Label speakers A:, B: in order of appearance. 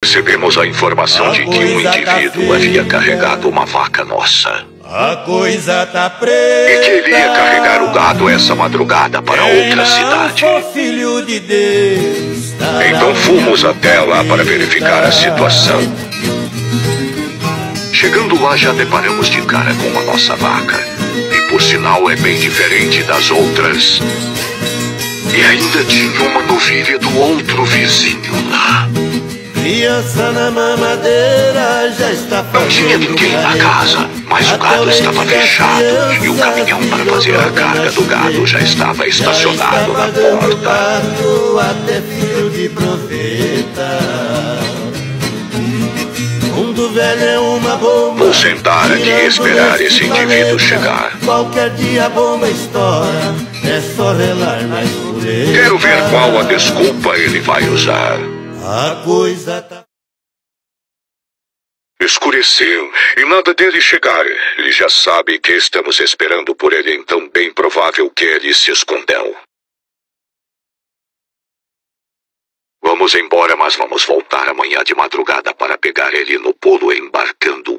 A: Recebemos a informação de que um indivíduo havia carregado uma vaca nossa.
B: A coisa tá preta.
A: E que ele ia carregar o gado essa madrugada para outra cidade.
B: Filho de Deus,
A: Então fomos até lá para verificar a situação. Chegando lá, já deparamos de cara com a nossa vaca. E por sinal é bem diferente das outras. E ainda tinha uma novilha do outro vizinho lá.
B: Criança na mamadeira já está
A: Não tinha ninguém na casa, mas o gado estava fechado e o caminhão para fazer a carga do gado já estava estacionado na porta.
B: Até filho de profeta. Mundo velho é uma bomba.
A: Vou sentar aqui e esperar esse indivíduo chegar.
B: Qualquer dia a bomba estoura. É só relar mais poeira.
A: Quero ver qual a desculpa ele vai usar.
B: A coisa tá...
A: Escureceu e nada dele chegar. Ele já sabe que estamos esperando por ele, então bem provável que ele se escondeu. Vamos embora, mas vamos voltar amanhã de madrugada para pegar ele no pulo embarcando